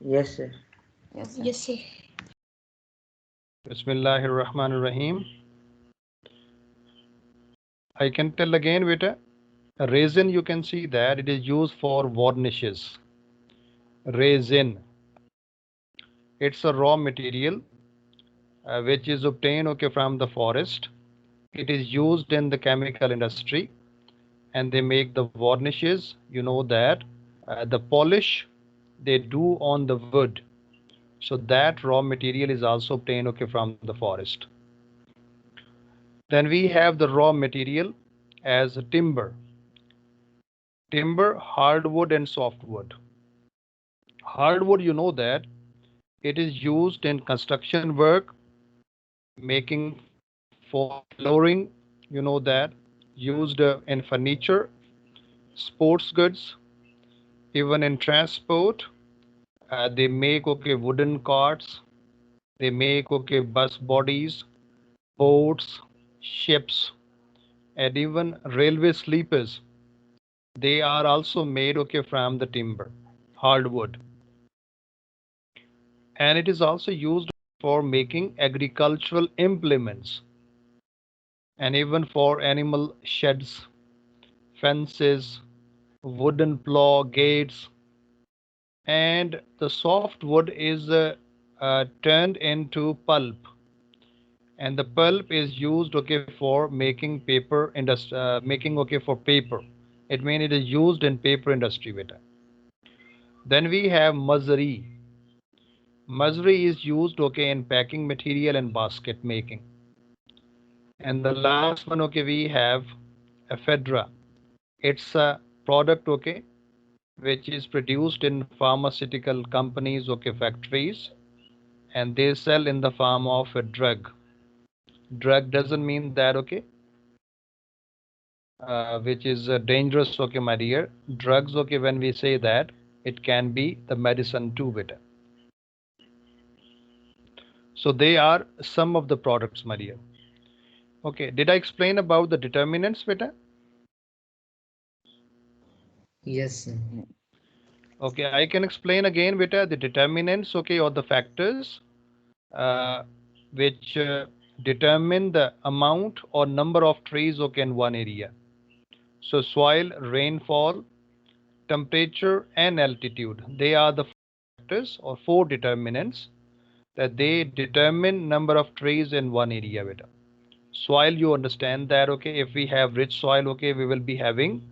Yes, sir. Yes, sir. Yes, sir. Bismillahir Rahmanir Rahim. I can tell again, beta. Resin, you can see that it is used for varnishes. Resin, it's a raw material which is obtained from the forest. It is used in the chemical industry, and they make the varnishes. You know that the polish they do on the wood. So that raw material is also obtained from the forest. Then we have the raw material as timber. Timber, hardwood and softwood. Hardwood, you know that it is used in construction work, making for flooring, you know that, used in furniture, sports goods, even in transport. They make wooden carts, they make bus bodies, boats, ships, and even railway sleepers. They are also made from the timber, hardwood, and it is also used for making agricultural implements and even for animal sheds, fences, wooden plow gates, and the softwood is turned into pulp, and the pulp is used for making paper industry, making for paper. It means it is used in paper industry beta. Then we have mazari. Mazari is used in packing material and basket making. And the last one we have ephedra. It's a product which is produced in pharmaceutical companies factories, and they sell in the form of a drug. Drug doesn't mean that which is dangerous my dear. Drugs when we say that, it can be the medicine too beta. So they are some of the products my dear. Okay, did I explain about the determinants beta? Yes, sir. Okay, I can explain again beta the determinants or the factors uh, which determine the amount or number of trees in one area. So soil, rainfall, temperature and altitude, they are the factors or four determinants that they determine number of trees in one area beta. Soil, you understand that if we have rich soil we will be having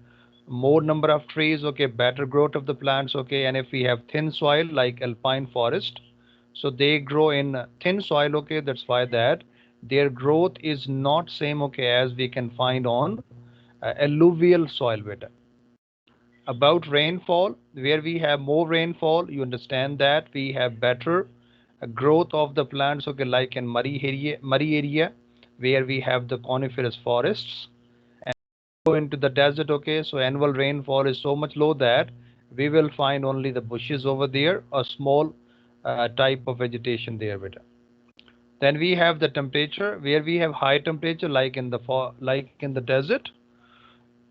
more number of trees, better growth of the plants, and if we have thin soil like alpine forest, so they grow in thin soil, that's why that their growth is not same as we can find on alluvial soil beta. About rainfall, where we have more rainfall, you understand that we have better growth of the plants like in Murray area where we have the coniferous forests. And go into the desert, so annual rainfall is so much low that we will find only the bushes over there, a small type of vegetation there beta. Then we have the temperature, where we have high temperature like in the desert,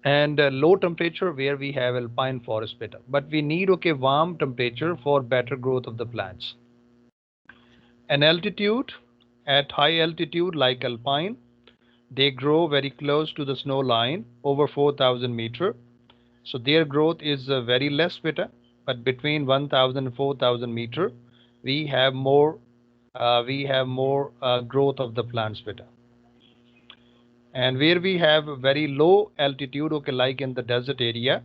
and low temperature where we have alpine forest beta. But we need warm temperature for better growth of the plants. And altitude, at high altitude like alpine, they grow very close to the snow line over 4,000 meter, so their growth is very less beta. But between 1,000 and 4,000 meter, we have more growth of the plants beta. And where we have very low altitude, like in the desert area,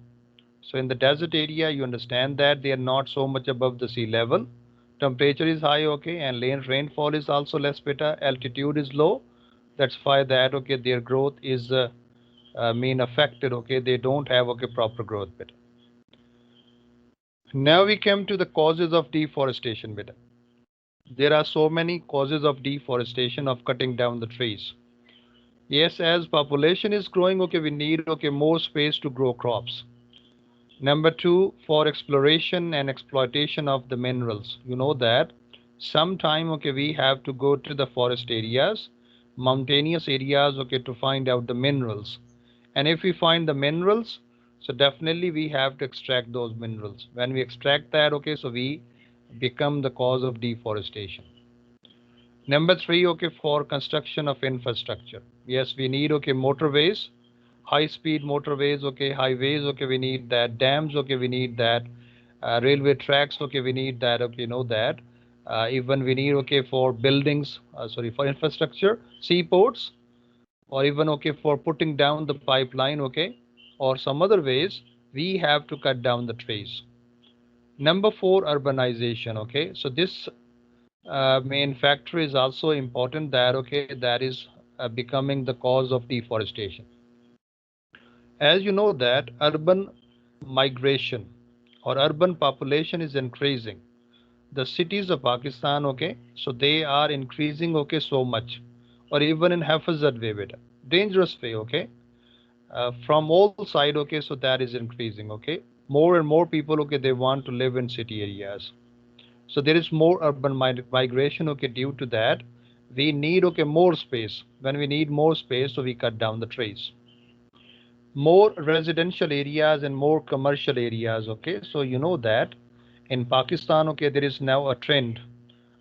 so in the desert area, you understand that they are not so much above the sea level. Temperature is high, and rainfall is also less beta. Altitude is low. That's why that their growth is mean affected. They don't have proper growth beta. Now we come to the causes of deforestation beta. There are so many causes of deforestation, of cutting down the trees. Yes, as population is growing, we need more space to grow crops. Number two, for exploration and exploitation of the minerals. You know that sometime we have to go to the forest areas, mountainous areas to find out the minerals. And if we find the minerals, so definitely we have to extract those minerals. When we extract that, so we become the cause of deforestation. Number three, okay, for construction of infrastructure. Yes, we need, okay, motorways, high speed motorways, okay, highways, okay, we need that. Dams, okay, we need that. Railway tracks, okay, we need that, okay, you know that. Even we need, okay, for buildings, sorry, for infrastructure, seaports, or even, okay, for putting down the pipeline, okay, or some other ways, we have to cut down the trees. Number four, urbanization, okay. So this main factor is also important, that okay, that is becoming the cause of deforestation. As you know that urban migration or urban population is increasing. The cities of Pakistan, okay, so they are increasing, okay, so much, or even in haphazard way, beta, dangerous way, okay, from all side, okay, so that is increasing, okay. More and more people, okay, they want to live in city areas. So there is more urban migration, okay. Due to that, we need, okay, more space. When we need more space, so we cut down the trees. More residential areas and more commercial areas, okay. So you know that in Pakistan, okay, there is now a trend,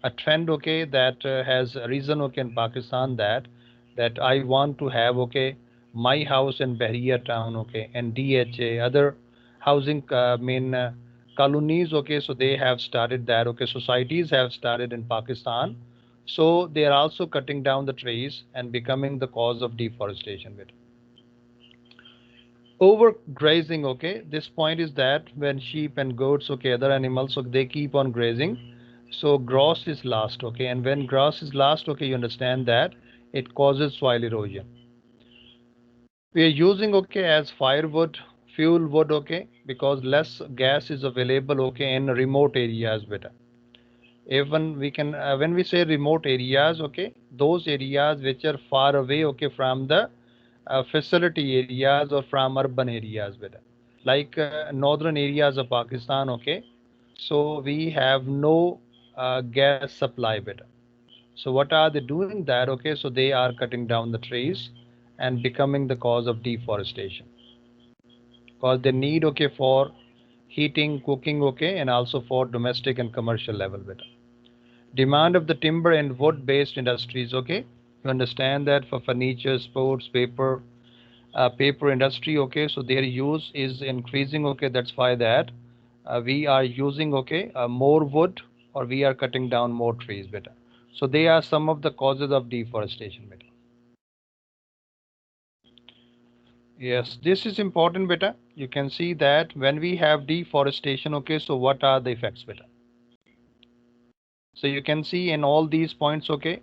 okay, that has arisen, okay, in Pakistan, that I want to have, okay, my house in Bahria town, okay, and DHA other housing colonies, okay. So they have started that, okay, societies have started in Pakistan. So they are also cutting down the trees and becoming the cause of deforestation with overgrazing, okay. This point is that when sheep and goats, okay, other animals, so they keep on grazing, so grass is lost, okay. And when grass is lost, okay, you understand that it causes soil erosion. We are using, okay, as firewood, fuel wood, okay, because less gas is available, okay, in remote areas better. Even we can when we say remote areas, okay, those areas which are far away, okay, from the facility areas or from urban areas better, like northern areas of Pakistan, okay. So we have no gas supply better. So what are they doing that, okay, so they are cutting down the trees and becoming the cause of deforestation, because they need, okay, for heating, cooking, okay, and also for domestic and commercial level better. Demand of the timber and wood based industries, okay. You understand that for furniture, sports, paper industry, okay, so their use is increasing, okay. That's why that we are using, okay, more wood, or we are cutting down more trees better. So they are some of the causes of deforestation better. Yes, this is important beta. You can see that when we have deforestation, okay, so what are the effects beta? So you can see in all these points, okay.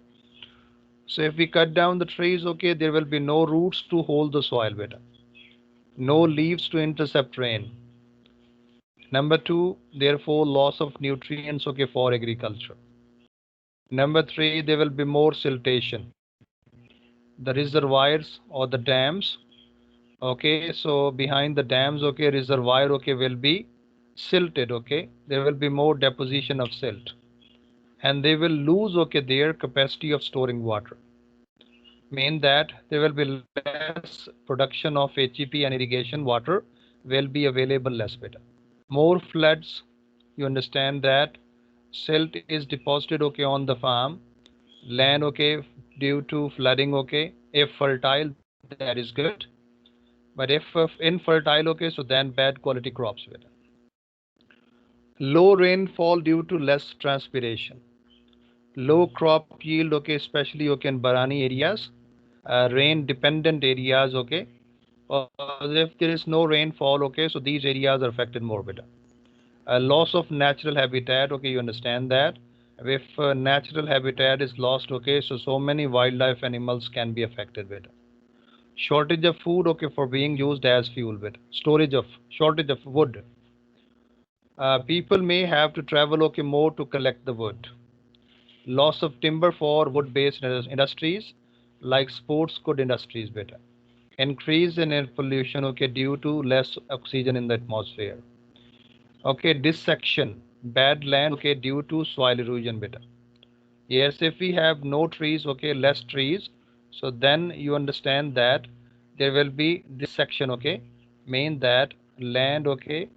So if we cut down the trees, okay, there will be no roots to hold the soil better, no leaves to intercept rain. Number two, therefore, loss of nutrients, okay, for agriculture. Number three, there will be more siltation. The reservoirs or the dams, okay, so behind the dams, okay, reservoir, okay, will be silted, okay. There will be more deposition of silt, and they will lose, okay, their capacity of storing water. Mean that there will be less production of HEP and irrigation water will be available less better. More floods, you understand that silt is deposited, okay, on the farm land, okay, due to flooding, okay. If fertile, that is good, but if infertile, okay, so then bad quality crops better. Low rainfall due to less transpiration, low crop yield, okay, especially, okay, in Barani areas, rain dependent areas, okay. Or if there is no rainfall, okay, so these areas are affected more better. Loss of natural habitat, okay, you understand that if natural habitat is lost, okay, so many wildlife animals can be affected with. Shortage of food, okay, for being used as fuel with. Shortage of wood. People may have to travel, okay, more to collect the wood. Loss of timber for wood based industries like sports good industries better. Increase in air pollution, okay, due to less oxygen in the atmosphere. Okay, dissection, bad land, okay, due to soil erosion better. Yes, if we have no trees, okay, less trees, so then you understand that there will be dissection, okay, mean that land, okay,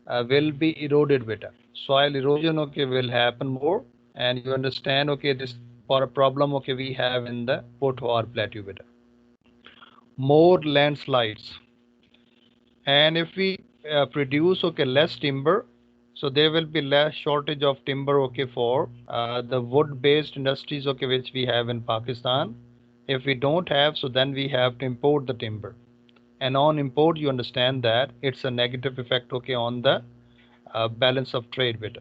will be eroded better. Soil erosion, okay, will happen more, and you understand, okay, this for a problem, okay, we have in the Pothoar Plateau better. More landslides, and if we produce, okay, less timber, so there will be less shortage of timber, okay, for the wood-based industries, okay, which we have in Pakistan. If we don't have, so then we have to import the timber, and on import, you understand that it's a negative effect, okay, on the balance of trade bit.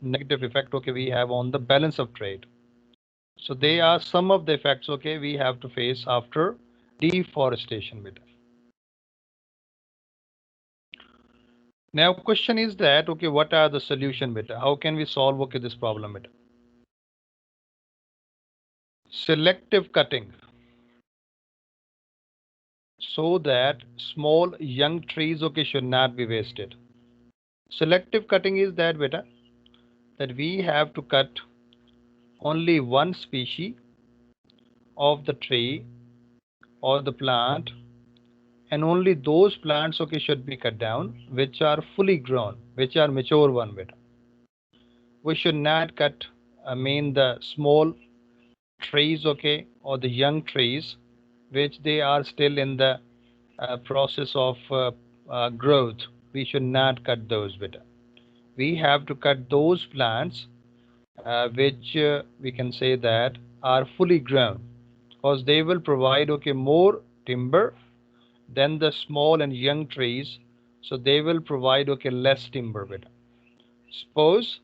Negative effect, okay, we have on the balance of trade. So they are some of the effects, okay, we have to face after deforestation bit. Now question is that, okay, what are the solution bit? How can we solve, okay, this problem bit? Selective cutting, so that small young trees, okay, should not be wasted. Selective cutting is that beta, that we have to cut only one species of the tree or the plant, and only those plants, okay, should be cut down which are fully grown, which are mature one bit. We should not cut, I mean, the small trees, okay, or the young trees which they are still in the process of growth. We should not cut those bit. We have to cut those plants which we can say that are fully grown, because they will provide, okay, more timber than the small and young trees, so they will provide, okay, less timber bit. Suppose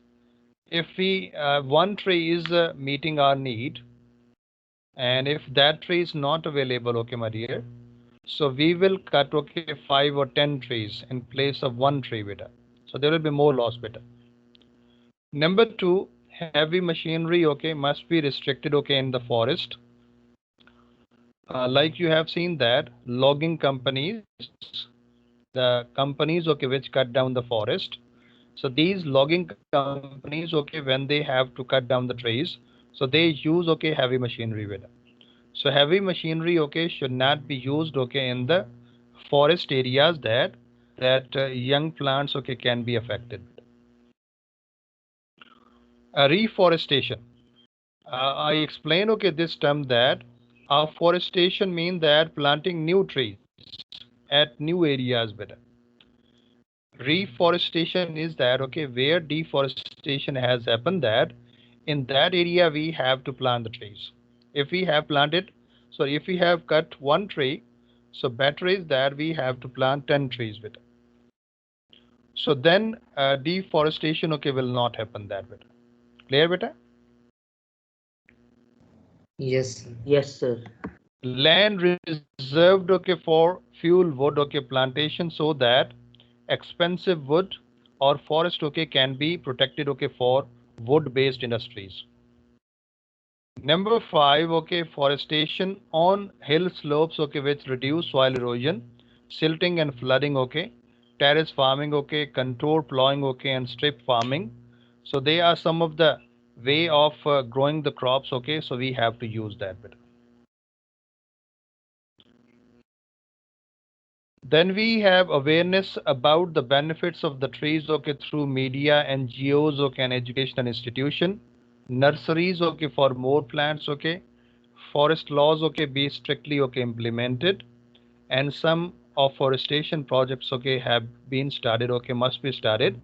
if we one tree is meeting our need, and if that tree is not available, okay, my dear, so we will cut, okay, 5 or 10 trees in place of one tree bit. So there will be more loss bit. Number two, heavy machinery, okay, must be restricted, okay, in the forest. Like you have seen that logging companies, the companies, okay, which cut down the forest. So these logging companies, okay, when they have to cut down the trees, so they use, okay, heavy machinery with it. So heavy machinery, okay, should not be used, okay, in the forest areas that young plants, okay, can be affected. Reforestation. I explain, okay, this term that afforestation means that planting new trees at new areas better. Reforestation is that, okay, where deforestation has happened, that in that area we have to plant the trees. If we have planted, so if we have cut one tree, so better is that we have to plant 10 trees with it. So then deforestation, okay, will not happen that way. Clear beta? Yes, sir. Yes, sir. Land reserved, okay, for fuel wood, okay, plantation, so that expensive wood or forest, okay, can be protected, okay, for wood based industries. Number five, okay, forestation on hill slopes, okay, which reduce soil erosion, silting and flooding, okay, terrace farming, okay, contour plowing, okay, and strip farming. So they are some of the way of growing the crops, okay, so we have to use that bit. Then we have awareness about the benefits of the trees, okay, through media, NGOs, okay, and educational institution, nurseries, okay, for more plants, okay, forest laws, okay, be strictly, okay, implemented, and some afforestation projects, okay, have been started, okay, must be started.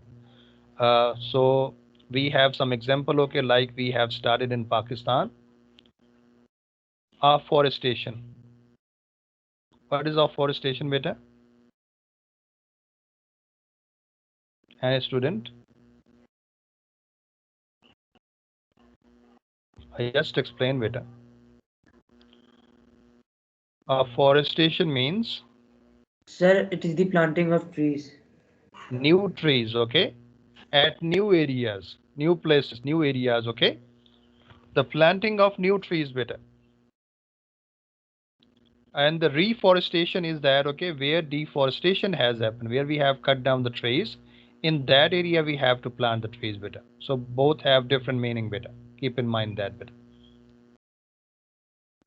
So we have some example, okay, like we have started in Pakistan, afforestation. What is afforestation, beta? And a student? I just explained, beta. Afforestation means Sir, it is the planting of trees. new trees, okay, at new areas, new places, new areas, okay. The planting of new trees, beta. And the reforestation is that, okay, where deforestation has happened, where we have cut down the trees, in that area we have to plant the trees, beta. So both have different meaning, beta. Keep in mind that, beta.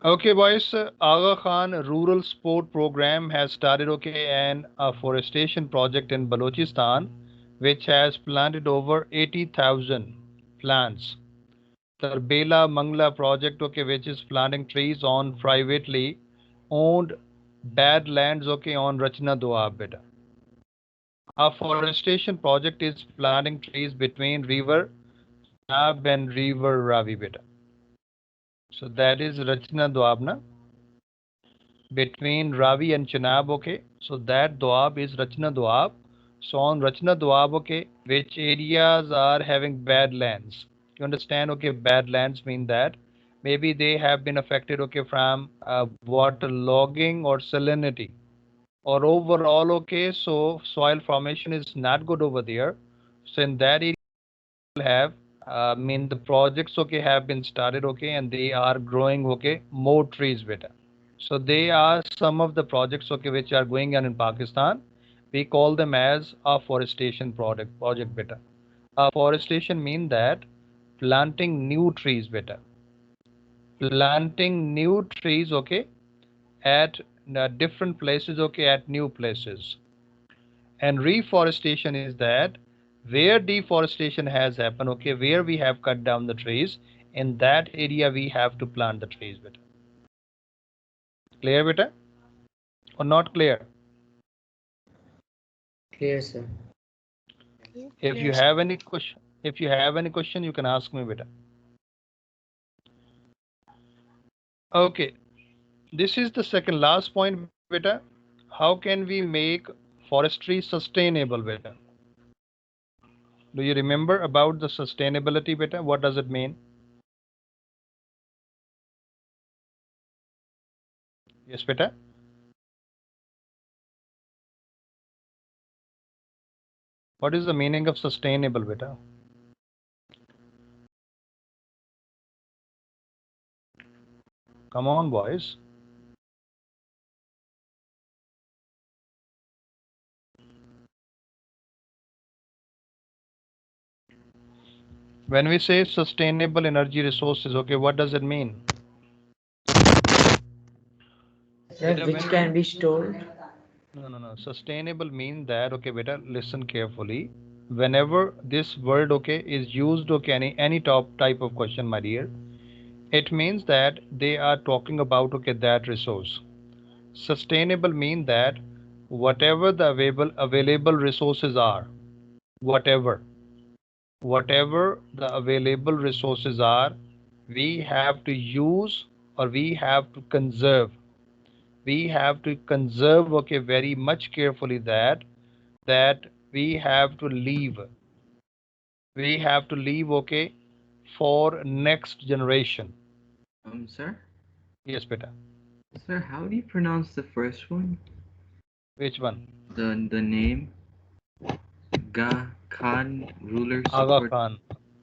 Okay, boys, Aga Khan Rural Sport Program has started, okay, an afforestation project in Balochistan which has planted over 80,000 plants. Tarbela Mangla project, okay, which is planting trees on privately owned bad lands, okay, on Rachna Doab, beta. Afforestation project is planting trees between river Chenab and river Ravi, beta. So that is Rachna Doab, na? Between Ravi and Chenab, okay. So that Doab is Rachna Doab. So on Rachna Doab, okay, which areas are having bad lands? You understand, okay, bad lands mean that maybe they have been affected, okay, from water logging or salinity, or overall, okay, so soil formation is not good over there. So in that area have mean the projects, okay, have been started, okay, and they are growing, okay, more trees better. So they are some of the projects, okay, which are going on in Pakistan. We call them as afforestation project better. Afforestation mean that planting new trees better. Planting new trees, okay, at different places, okay, at new places. And reforestation is that where deforestation has happened, okay, where we have cut down the trees, in that area we have to plant the trees better. Clear beta or not clear? Clear, sir. If you have any question, you can ask me beta. Okay, this is the second last point beta. How can we make forestry sustainable beta? Do you remember about the sustainability beta? What does it mean? Yes beta. What is the meaning of sustainable beta? Come on boys. When we say sustainable energy resources, okay, what does it mean? Sir, Beta, which can be stored. no. Sustainable mean that, okay, beta, listen carefully. Whenever this word, okay, is used, okay, any top type of question, my dear, it means that they are talking about, okay, that resource. Sustainable mean that whatever the available resources are, whatever the available resources are, we have to use or we have to conserve. We have to conserve, okay, very much carefully that we have to leave. We have to leave, okay, for next generation. Sir? Yes, beta. Sir, how do you pronounce the first one? Which one? The name? Aga Khan ruler Aga support. Khan.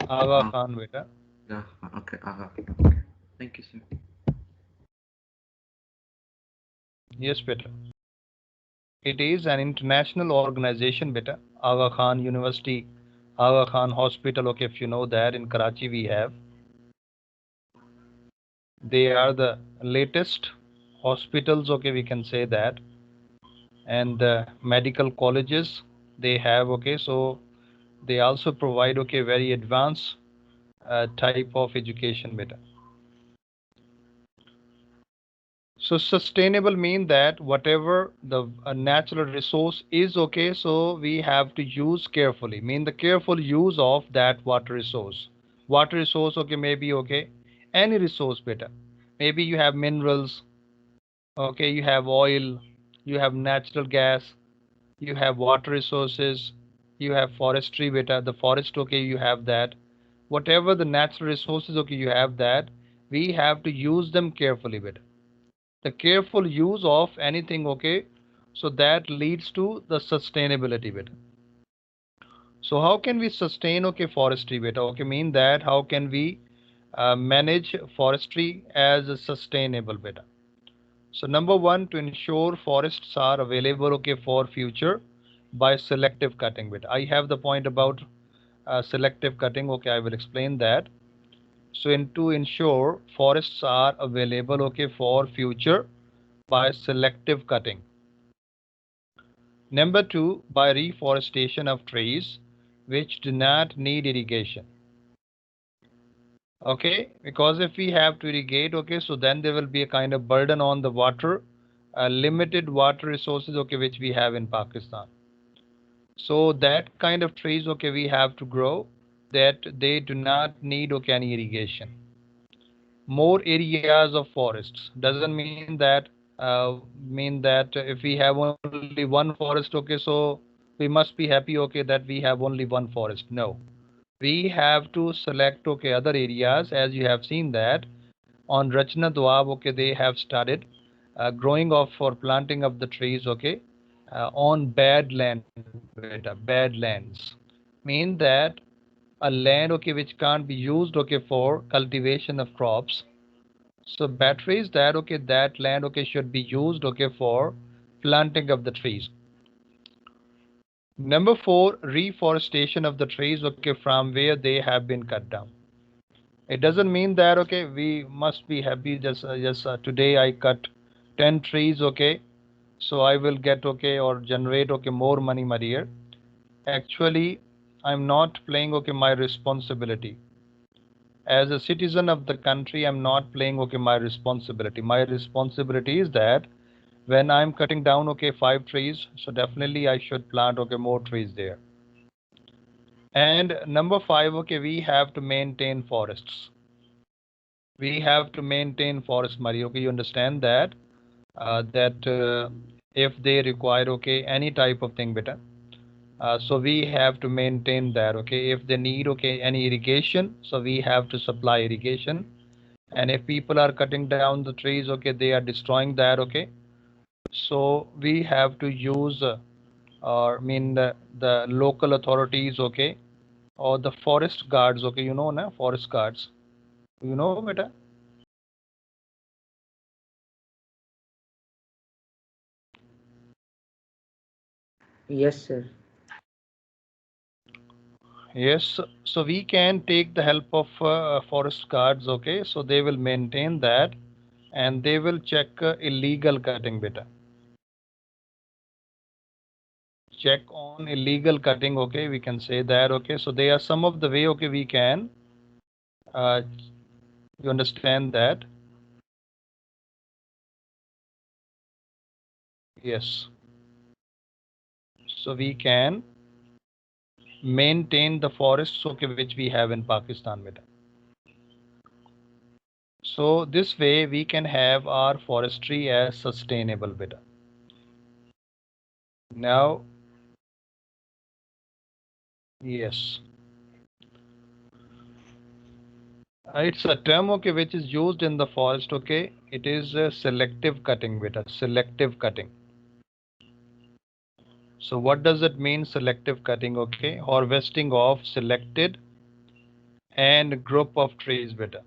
Aga Ah, Khan, beta. yeah, okay, Aga. Okay. Thank you, sir. Yes, beta. It is an international organization, beta. Aga Khan University, Aga Khan Hospital, okay, if you know that in Karachi we have. They are the latest hospitals, okay, we can say that, and medical colleges they have, okay, so they also provide, okay, very advanced type of education beta. So sustainable mean that whatever the natural resource is, okay, so we have to use carefully, mean the careful use of that water resource, okay, maybe, okay, any resource beta, maybe you have minerals, okay, you have oil, you have natural gas, you have water resources, you have forestry beta, the forest, okay, you have that, whatever the natural resources, okay, you have that, we have to use them carefully beta. The careful use of anything, okay, so that leads to the sustainability beta. So how can we sustain, okay, forestry beta, okay, mean that how can we manage forestry as a sustainable beta. So number one, to ensure forests are available, okay, for future by selective cutting bit. I have the point about selective cutting, okay, I will explain that. So to ensure forests are available, okay, for future by selective cutting. Number two, by reforestation of trees which do not need irrigation. Okay, because if we have to irrigate, okay, so then there will be a kind of burden on the water, limited water resources, okay, which we have in Pakistan. So that kind of trees, okay, we have to grow that they do not need, okay, any irrigation. More areas of forests doesn't mean that if we have only one forest, okay, so we must be happy, okay, that we have only one forest. No, we have to select, okay, other areas. As you have seen that on Rachna Doab, okay, they have started growing off for planting of the trees, okay, on bad land, beta, bad lands. Mean that a land, okay, which can't be used, okay, for cultivation of crops. So better is that, okay, that land, okay, should be used, okay, for planting of the trees. Number 4, reforestation of the trees, okay, from where they have been cut down. It doesn't mean that, okay, we must be happy just today I cut 10 trees, okay, so I will get, okay, or generate, okay, more money, my dear. Actually, I'm not playing, okay, my responsibility. As a citizen of the country, I'm not playing, okay, my responsibility. My responsibility is that when I'm cutting down, okay, 5 trees, so definitely I should plant, okay, more trees there. And number 5, okay, we have to maintain forests. We have to maintain forest, Mari, okay, you understand that if they require, okay, any type of thing, beta, so we have to maintain that, okay. If they need, okay, any irrigation, so we have to supply irrigation. And if people are cutting down the trees, okay, they are destroying that, okay, so we have to use or mean the local authorities, okay, or the forest guards, okay, you know, na, forest guards, you know, beta. Yes, sir. Yes, so we can take the help of forest guards, okay, so they will maintain that and they will check illegal cutting, beta. Check on illegal cutting, okay, we can say that, okay, so they are some of the way, okay, we can uh, you understand that. Yes, so we can maintain the forests, okay, which we have in Pakistan, beta. So this way we can have our forestry as sustainable, beta. Now, yes, it's a term, okay, which is used in the forest, okay. It is selective cutting, beta. Selective cutting. So what does it mean, selective cutting, okay? Harvesting of selected and group of trees, beta.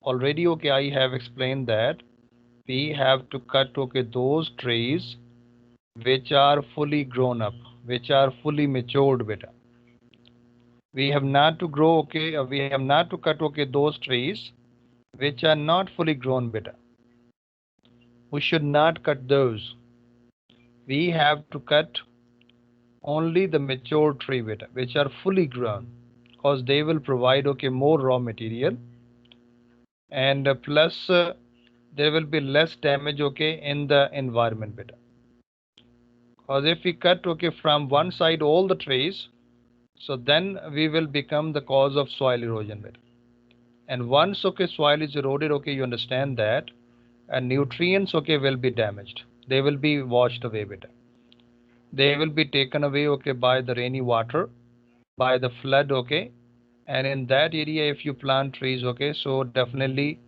Already, okay, I have explained that we have to cut, okay, those trees which are fully grown up, which are fully matured, beta. We have not to grow, okay, we have not to cut, okay, those trees which are not fully grown, beta. We should not cut those. We have to cut only the mature tree, beta, which are fully grown, because they will provide, okay, more raw material, and plus there will be less damage, okay, in the environment, beta. Because if we cut, okay, from one side all the trees, so then we will become the cause of soil erosion, beta. And once, okay, soil is eroded, okay, you understand that and nutrients, okay, will be damaged. They will be washed away, beta. They will be taken away, okay, by the rainy water, by the flood, okay. And in that area, if you plant trees, okay, so definitely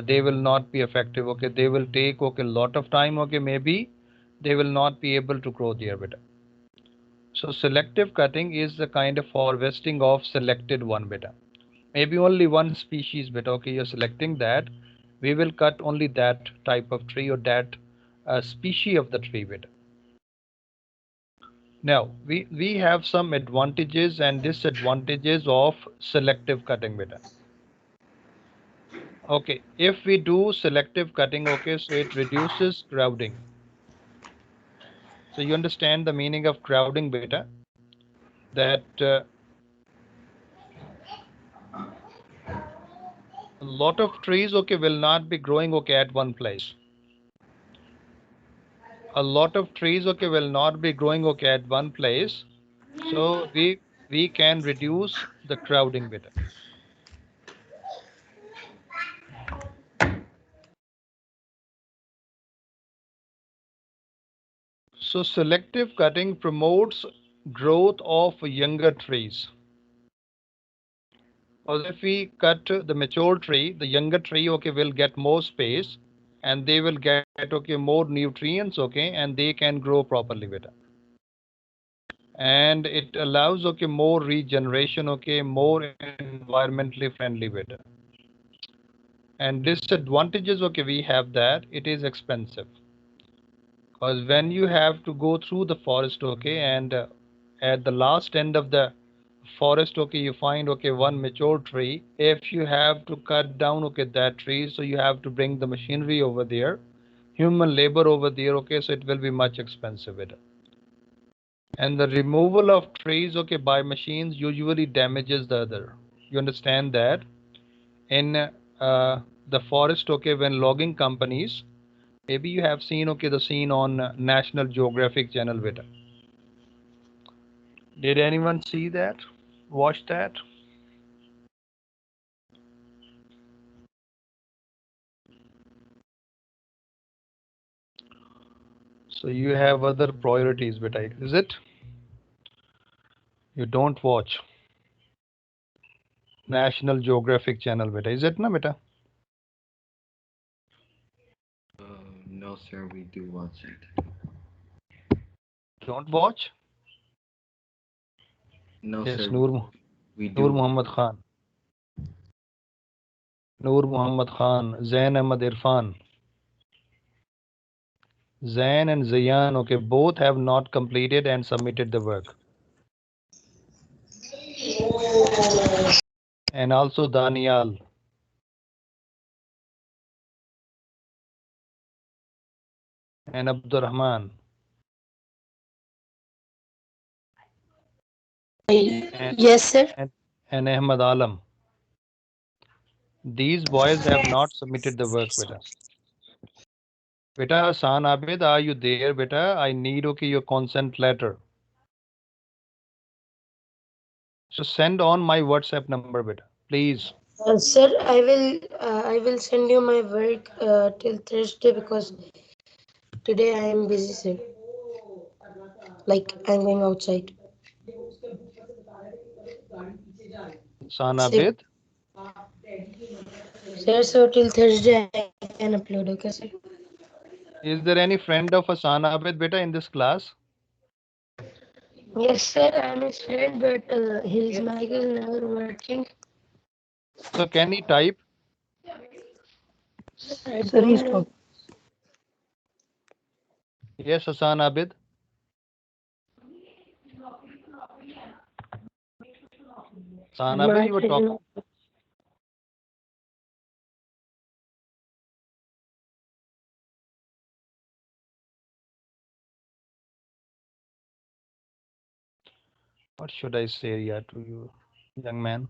they will not be effective, okay. They will take, okay, a lot of time, okay, maybe they will not be able to grow there, beta. So selective cutting is the kind of harvesting of selected one, beta. Maybe only one species, but okay, you're selecting that. We will cut only that type of tree or that species of the tree, beta. Now we have some advantages and disadvantages of selective cutting, beta. Okay, if we do selective cutting, okay, so it reduces crowding. So you understand the meaning of crowding, beta. that a lot of trees, okay, will not be growing, okay, at one place. A lot of trees, okay, will not be growing, okay, at one place. So we can reduce the crowding better. So selective cutting promotes growth of younger trees. Because if we cut the mature tree, the younger tree, okay, will get more space and they will get, okay, more nutrients, okay, and they can grow properly better. And it allows, okay, more regeneration, okay, more environmentally friendly better. And disadvantages, okay, we have that it is expensive. Because when you have to go through the forest, okay, and at the last end of the forest, okay, you find, okay, one mature tree. If you have to cut down, okay, that tree, so you have to bring the machinery over there, human labor over there, okay, so it will be much expensive. And the removal of trees, okay, by machines usually damages the other. You understand that? In the forest, okay, when logging companies, maybe you have seen, okay, the scene on National Geographic channel, beta. Did anyone see that? Watch that? So you have other priorities, beta, is it? You don't watch National Geographic channel, beta, is it, na, beta? No, sir, we do watch it. Don't watch? No, Yes, sir, we Noor do. Muhammad Khan. Noor Muhammad Khan, Zain Ahmad Irfan. Zain and Zayan, okay, both have not completed and submitted the work. And also Daniel. And Abdurrahman. And, Yes, sir. and Ahmad Alam. These boys have not submitted the work, beta. Beta Hassan Abid, are you there, beta? I need, okay, your consent letter. So send on my WhatsApp number, beta, please. Sir, I will send you my work till Thursday because today I am busy, sir. Like I'm going outside. Hassan Sir, Abid. sir, so till Thursday I can upload. Okay, sir. Is there any friend of Hassan Abid, beta, in this class? Yes, sir. I'm his friend, but his mic is never working. So can he type? Sir, he's talking. Yes, Hassan Abid. Hassan Abid, you were talking. What should I say, yeah, to you, young man?